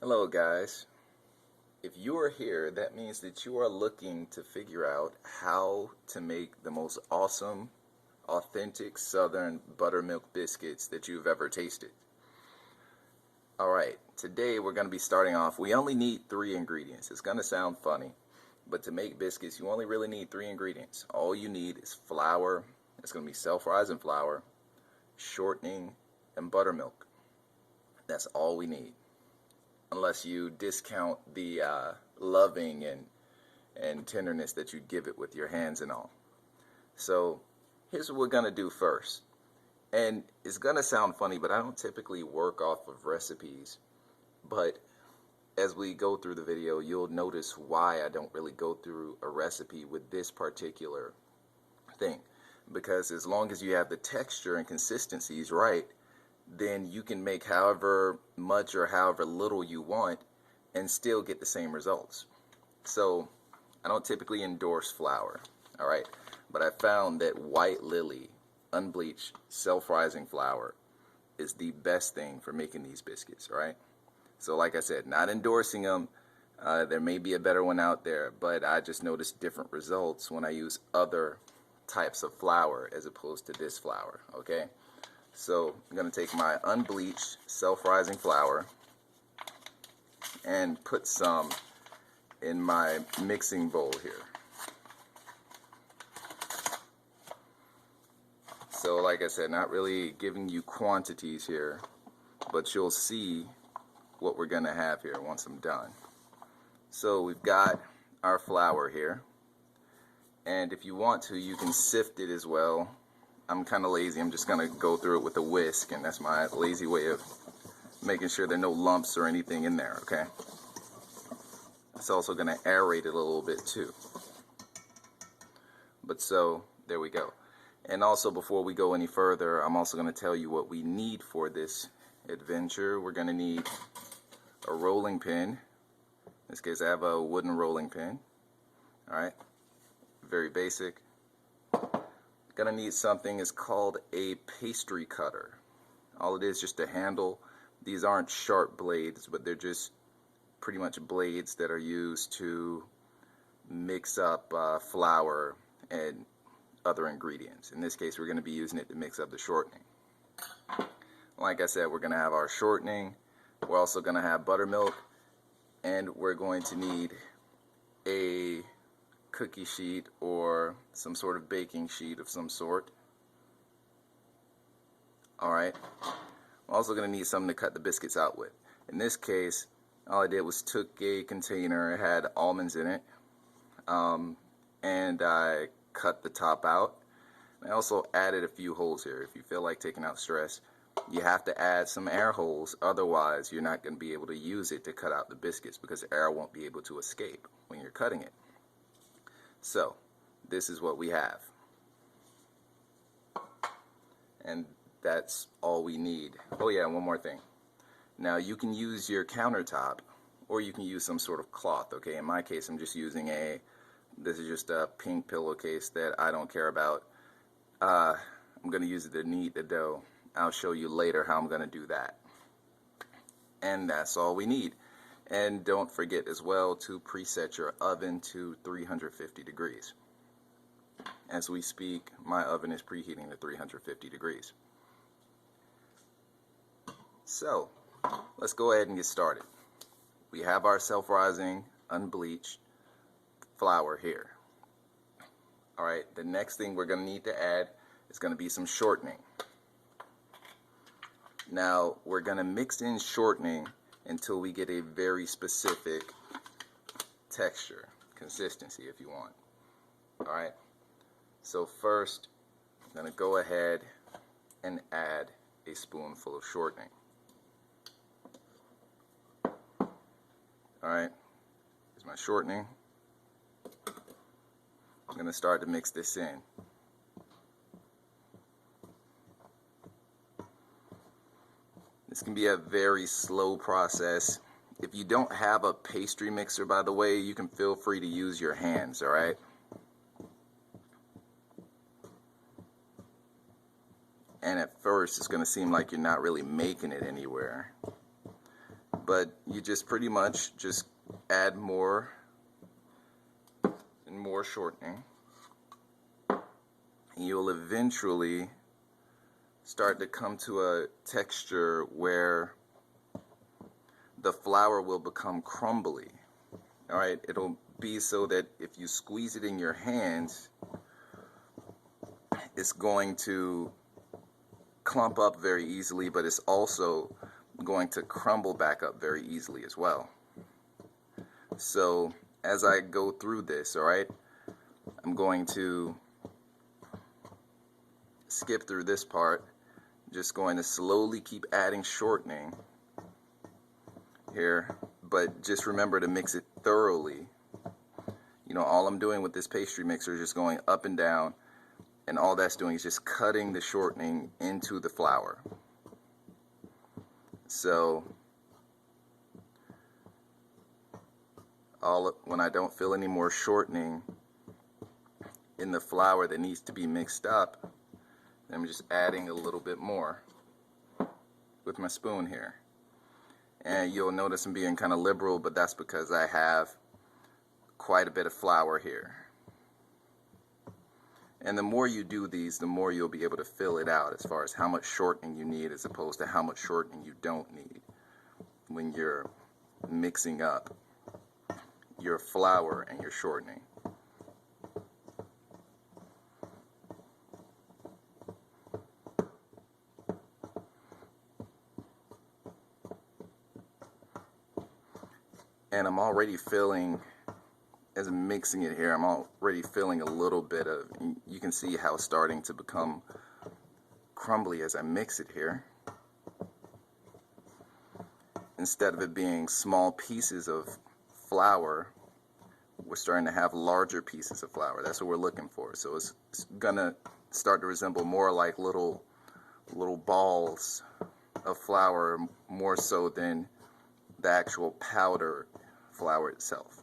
Hello guys. If you are here, that means that you are looking to figure out how to make the most awesome, authentic Southern buttermilk biscuits that you've ever tasted. Alright, today we're going to be starting off. We only need 3 ingredients. It's going to sound funny, but to make biscuits you only really need 3 ingredients. All you need is flour. It's going to be self-rising flour, shortening, and buttermilk. That's all we need. Unless you discount the loving and tenderness that you give it with your hands and all. So here's what we're going to do first. And it's going to sound funny, but I don't typically work off of recipes. But as we go through the video, you'll notice why I don't really go through a recipe with this particular thing. Because as long as you have the texture and consistencies right, then you can make however much or however little you want and still get the same results. So I don't typically endorse flour, alright, but I found that white lily, unbleached, self-rising flour is the best thing for making these biscuits, alright? So like I said, not endorsing them. There may be a better one out there, but I just noticed different results when I use other types of flour as opposed to this flour, okay? So I'm going to take my unbleached self-rising flour and put some in my mixing bowl here. So like I said, not really giving you quantities here, but you'll see what we're going to have here once I'm done. So we've got our flour here, and if you want to, you can sift it as well. I'm kind of lazy. I'm just going to go through it with a whisk, and that's my lazy way of making sure there are no lumps or anything in there, okay? It's also going to aerate it a little bit too. But so, there we go. And also, before we go any further, I'm also going to tell you what we need for this adventure. We're going to need a rolling pin. In this case, I have a wooden rolling pin. Alright? Very basic. Gonna need something is called a pastry cutter. All it is just a handle. These aren't sharp blades, but they're just pretty much blades that are used to mix up flour and other ingredients. In this case, we're going to be using it to mix up the shortening. Like I said, we're going to have our shortening. We're also going to have buttermilk, and we're going to need a cookie sheet or some sort of baking sheet of some sort. Alright, I'm also going to need something to cut the biscuits out with. In this case, all I did was took a container, it had almonds in it, and I cut the top out. I also added a few holes here. If you feel like taking out stress, you have to add some air holes, otherwise you're not going to be able to use it to cut out the biscuits because air won't be able to escape when you're cutting it. So, this is what we have. And that's all we need. Oh yeah, one more thing. Now you can use your countertop, or you can use some sort of cloth, okay? In my case, I'm just using this is just a pink pillowcase that I don't care about. I'm going to use it to knead the dough. I'll show you later how I'm going to do that. And that's all we need. And don't forget as well to preset your oven to 350 degrees. As we speak, my oven is preheating to 350 degrees. So, let's go ahead and get started. We have our self-rising, unbleached flour here. Alright, the next thing we're going to need to add is going to be some shortening. Now, we're going to mix in shortening until we get a very specific texture, consistency if you want. Alright, so first I'm going to go ahead and add a spoonful of shortening. Alright, here's my shortening. I'm going to start to mix this in. This can be a very slow process. If you don't have a pastry mixer, by the way, you can feel free to use your hands, alright? And at first, it's going to seem like you're not really making it anywhere. But you just pretty much just add more and more shortening. You'll eventually start to come to a texture where the flour will become crumbly. All right, it'll be so that if you squeeze it in your hands, it's going to clump up very easily, but it's also going to crumble back up very easily as well. So as I go through this, all right, I'm going to skip through this part, just going to slowly keep adding shortening here, but just remember to mix it thoroughly. You know, all I'm doing with this pastry mixer is just going up and down, and all that's doing is just cutting the shortening into the flour. So when I don't feel any more shortening in the flour that needs to be mixed up, I'm just adding a little bit more with my spoon here. And you'll notice I'm being kind of liberal, but that's because I have quite a bit of flour here. And the more you do these, the more you'll be able to fill it out as far as how much shortening you need as opposed to how much shortening you don't need when you're mixing up your flour and your shortening. And I'm already feeling, as I'm mixing it here, I'm already feeling a little bit of, you can see how it's starting to become crumbly as I mix it here. Instead of it being small pieces of flour, we're starting to have larger pieces of flour. That's what we're looking for. So it's gonna start to resemble more like little balls of flour, more so than the actual powder flour itself.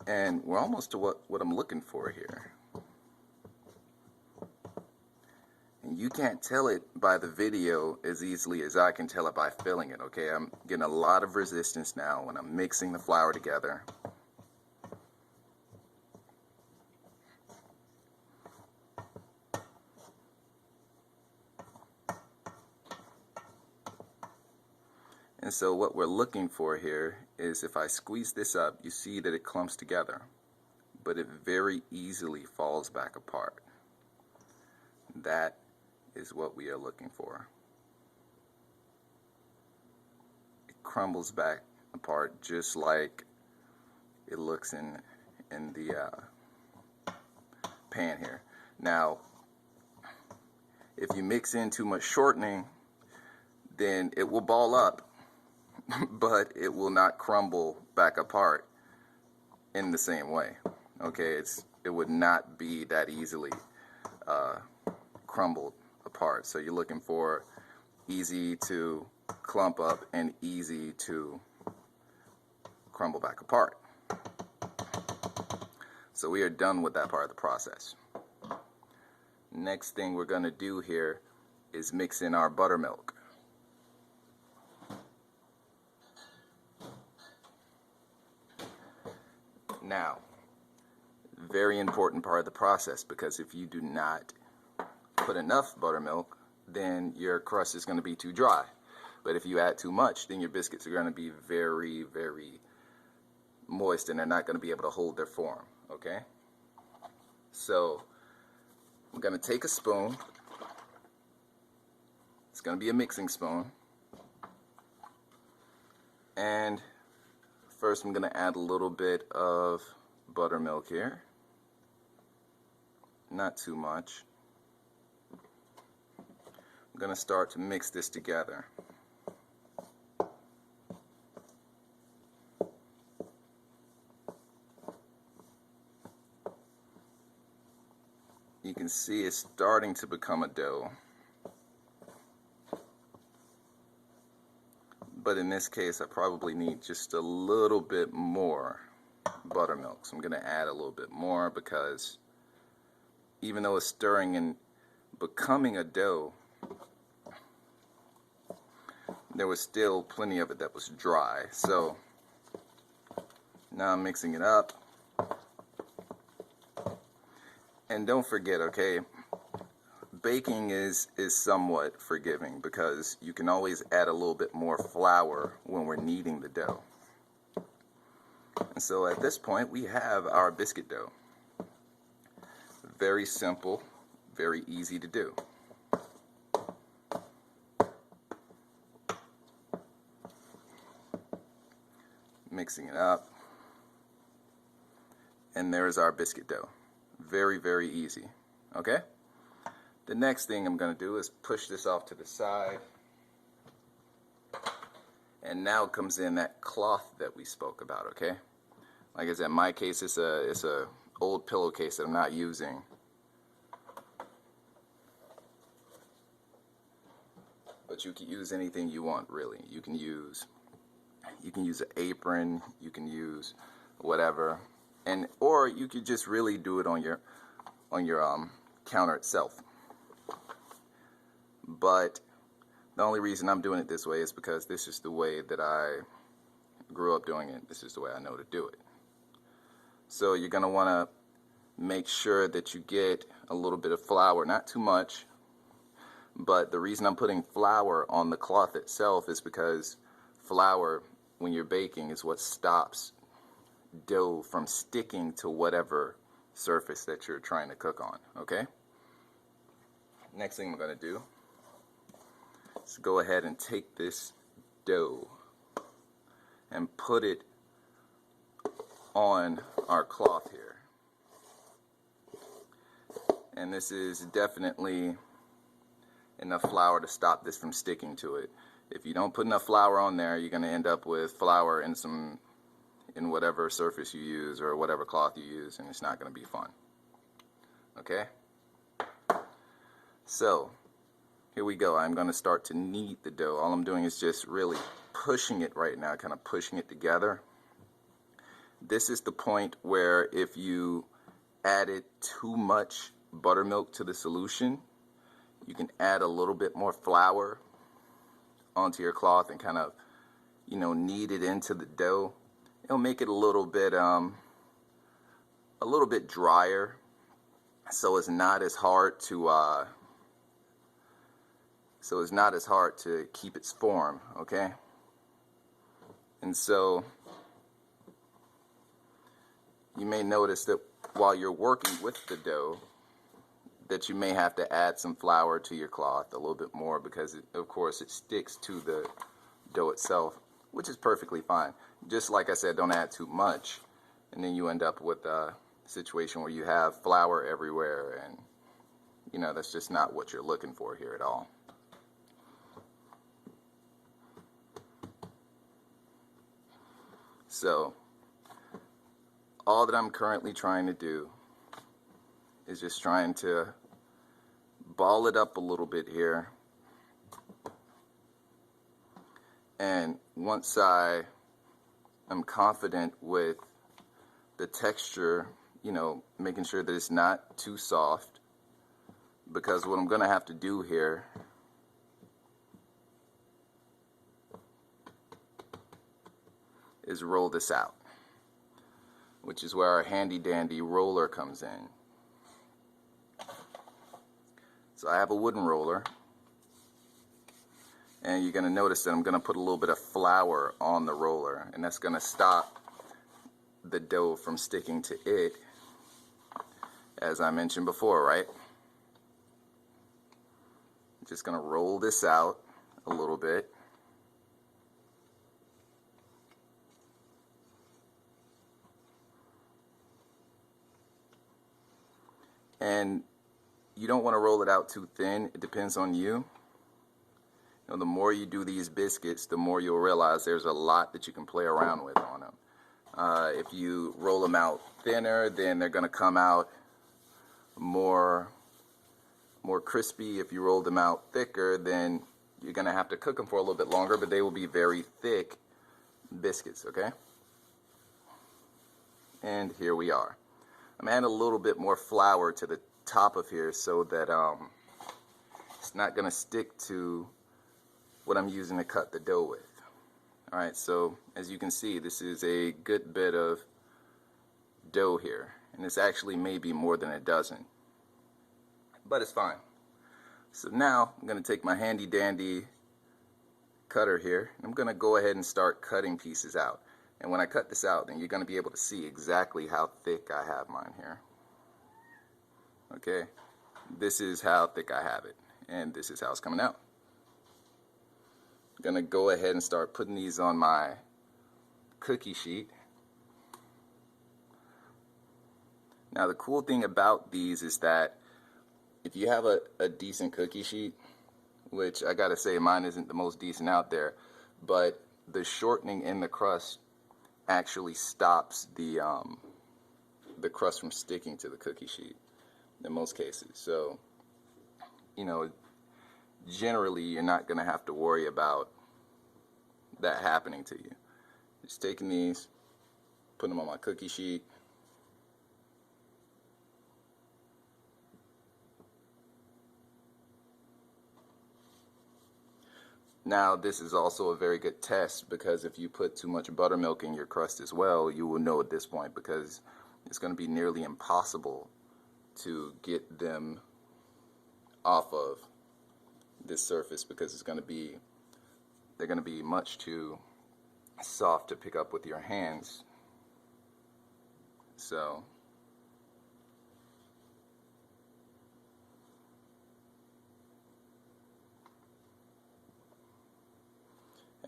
And we're almost to what I'm looking for here. And you can't tell it by the video as easily as I can tell it by feeling it, okay? I'm getting a lot of resistance now when I'm mixing the flour together. And so what we're looking for here is, if I squeeze this up, you see that it clumps together, but it very easily falls back apart. That is what we are looking for. It crumbles back apart just like it looks in the pan here. Now, if you mix in too much shortening, then it will ball up, but it will not crumble back apart in the same way. Okay, it would not be that easily crumbled apart. So you're looking for easy to clump up and easy to crumble back apart. So we are done with that part of the process. Next thing we're going to do here is mix in our buttermilk. Now, very important part of the process, because if you do not put enough buttermilk, then your crust is going to be too dry. But if you add too much, then your biscuits are going to be very, very moist, and they're not going to be able to hold their form, okay? So I'm going to take a spoon. It's going to be a mixing spoon. And first I'm going to add a little bit of buttermilk here. Not too much. I'm going to start to mix this together. You can see it's starting to become a dough. But in this case, I probably need just a little bit more buttermilk. So I'm going to add a little bit more, because even though it's stirring and becoming a dough, there was still plenty of it that was dry. So now I'm mixing it up. And don't forget, okay, baking is somewhat forgiving because you can always add a little bit more flour when we're kneading the dough. And so at this point we have our biscuit dough. Very simple, very easy to do. Mixing it up, and there's our biscuit dough. Very, very easy. Okay? The next thing I'm going to do is push this off to the side, and now comes in that cloth that we spoke about. Okay? Like I said, in my case, it's a old pillowcase that I'm not using. But you can use anything you want, really. You can use an apron, you can use whatever, or you could just really do it on your counter itself. But the only reason I'm doing it this way is because this is the way that I grew up doing it. This is the way I know to do it. So you're going to want to make sure that you get a little bit of flour, not too much. But the reason I'm putting flour on the cloth itself is because flour, when you're baking, is what stops dough from sticking to whatever surface that you're trying to cook on. Okay? Next thing I'm going to do is go ahead and take this dough and put it on our cloth here. And this is definitely enough flour to stop this from sticking to it. If you don't put enough flour on there, you're going to end up with flour in whatever surface you use or whatever cloth you use, and it's not going to be fun. Okay? So, here we go. I'm going to start to knead the dough. All I'm doing is just really pushing it right now, kind of pushing it together. This is the point where if you added too much buttermilk to the solution, you can add a little bit more flour onto your cloth and kind of, knead it into the dough. It'll make it a little bit drier, so it's not as hard to keep its form. Okay, and so you may notice that while you're working with the dough, that you may have to add some flour to your cloth, a little bit more, because of course it sticks to the dough itself, which is perfectly fine. Just like I said, don't add too much, and then you end up with a situation where you have flour everywhere, and that's just not what you're looking for here at all. So all that I'm currently trying to do is just trying to ball it up a little bit here. And once I am confident with the texture, making sure that it's not too soft, because what I'm going to have to do here is roll this out, which is where our handy dandy roller comes in. So I have a wooden roller, and you're going to notice that I'm going to put a little bit of flour on the roller, and that's going to stop the dough from sticking to it, as I mentioned before, right? Just going to roll this out a little bit. And you don't want to roll it out too thin. It depends on you. The more you do these biscuits, the more you'll realize there's a lot that you can play around with on them. If you roll them out thinner, then they're going to come out more crispy. If you roll them out thicker, then you're going to have to cook them for a little bit longer, but they will be very thick biscuits, okay? And here we are. I'm adding a little bit more flour to the top of here so that it's not going to stick to what I'm using to cut the dough with. Alright, so as you can see, this is a good bit of dough here, and it's actually maybe more than a dozen, but it's fine. So now I'm going to take my handy dandy cutter here, and I'm going to go ahead and start cutting pieces out. And when I cut this out, then you're going to be able to see exactly how thick I have mine here. Okay, this is how thick I have it, and this is how it's coming out. I'm going to go ahead and start putting these on my cookie sheet. Now the cool thing about these is that if you have a decent cookie sheet, which I gotta say mine isn't the most decent out there, but the shortening in the crust actually stops the crust from sticking to the cookie sheet in most cases. So, you know, generally you're not gonna have to worry about that happening to you. Just taking these, putting them on my cookie sheet. Now this is also a very good test, because if you put too much buttermilk in your crust as well, you will know at this point, because it's going to be nearly impossible to get them off of this surface, because they're going to be much too soft to pick up with your hands. So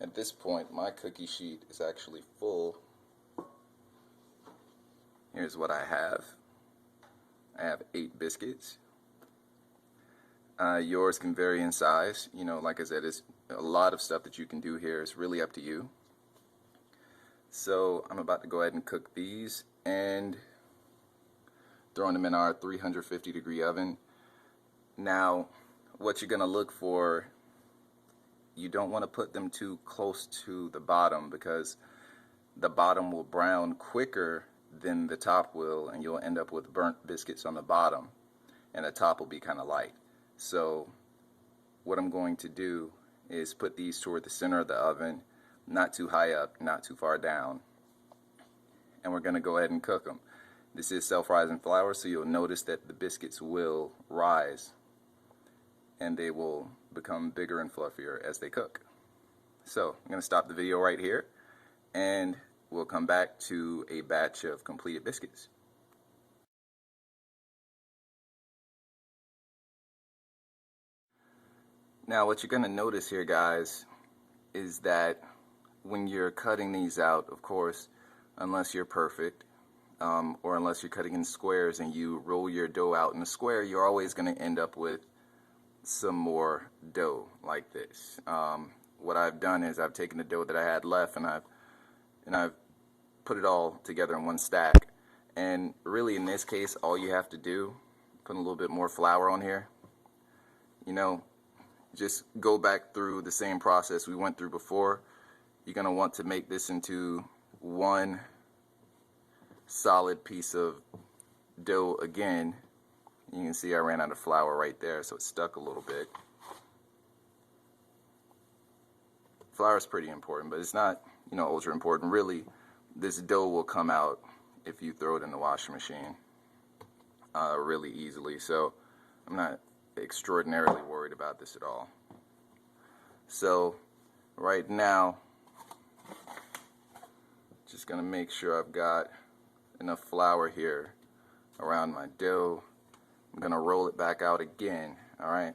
at this point, my cookie sheet is actually full. Here's what I have. I have 8 biscuits. Yours can vary in size. You know, like I said, it's a lot of stuff that you can do here. It's really up to you. So I'm about to go ahead and cook these, and throwing them in our 350-degree oven. Now, what you're going to look for, you don't want to put them too close to the bottom, because the bottom will brown quicker than the top will, and you'll end up with burnt biscuits on the bottom, and the top will be kind of light. So what I'm going to do is put these toward the center of the oven, not too high up, not too far down, and we're going to go ahead and cook them. This is self-rising flour, so you'll notice that the biscuits will rise, and they will become bigger and fluffier as they cook. So I'm going to stop the video right here, and we'll come back to a batch of completed biscuits. Now what you're going to notice here, guys, is that when you're cutting these out, of course, unless you're perfect, or unless you're cutting in squares and you roll your dough out in a square, you're always going to end up with some more dough like this. What I've done is I've taken the dough that I had left, and I've put it all together in one stack. And really, in this case, all you have to do, put a little bit more flour on here, you know, just go back through the same process we went through before. You're going to want to make this into one solid piece of dough again. You can see I ran out of flour right there, so it stuck a little bit. Flour is pretty important, but it's not, you know, ultra important. Really, this dough will come out if you throw it in the washing machine really easily. So I'm not extraordinarily worried about this at all. So right now, just gonna make sure I've got enough flour here around my dough. I'm gonna roll it back out again. All right.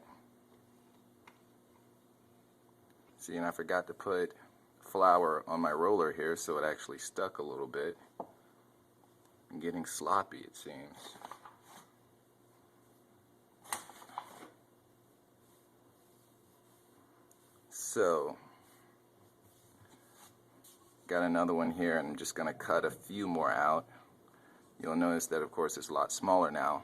See, and I forgot to put flour on my roller here, so it actually stuck a little bit. I'm getting sloppy, it seems. So, got another one here, and I'm just going to cut a few more out. You'll notice that, of course, it's a lot smaller now.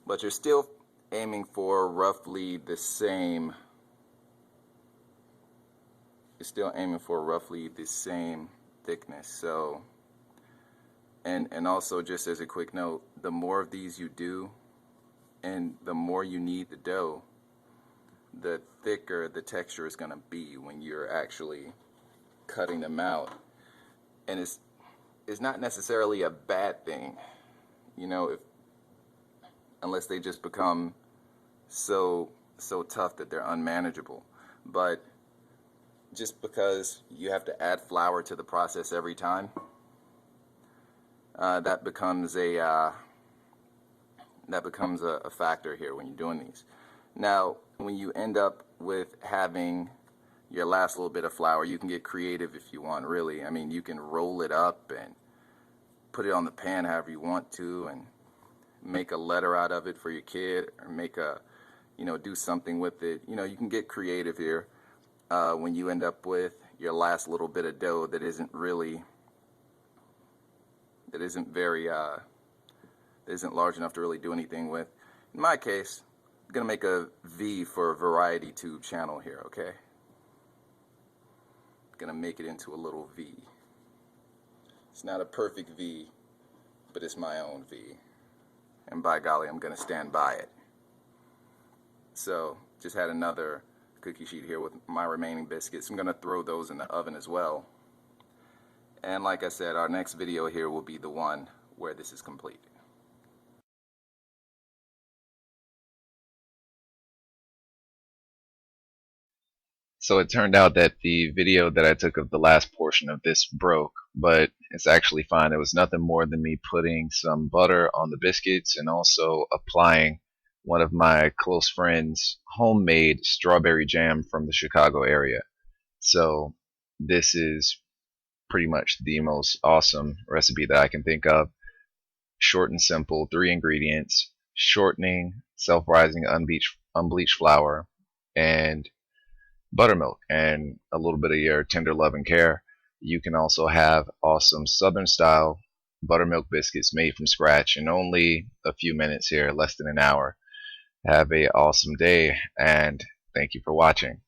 But you're still aiming for roughly the same. You're still aiming for roughly the same thickness. So, and also, just as a quick note, the more of these you do, and the more you knead the dough, the thicker the texture is going to be when you're actually cutting them out. And it's not necessarily a bad thing, you know, unless they just become so tough that they're unmanageable. But just because you have to add flour to the process every time, that becomes a factor here when you're doing these. Now, when you end up with having your last little bit of flour, you can get creative if you want, really. I mean, you can roll it up and put it on the pan however you want to, and make a letter out of it for your kid, or make a, do something with it. You can get creative here when you end up with your last little bit of dough that isn't large enough to really do anything with. In my case, I'm gonna make a V for a variety tube channel here, okay? Gonna make it into a little V. It's not a perfect V, but it's my own V. And by golly, I'm gonna stand by it. So, just had another cookie sheet here with my remaining biscuits. I'm gonna throw those in the oven as well. And like I said, our next video here will be the one where this is complete. So it turned out that the video that I took of the last portion of this broke, but it's actually fine. It was nothing more than me putting some butter on the biscuits and also applying one of my close friends' homemade strawberry jam from the Chicago area. So this is pretty much the most awesome recipe that I can think of. Short and simple, 3 ingredients: shortening, self-rising unbleached flour, and buttermilk, and a little bit of your tender love and care. You can also have awesome Southern style buttermilk biscuits made from scratch in only a few minutes here, less than an hour. Have a awesome day, and thank you for watching.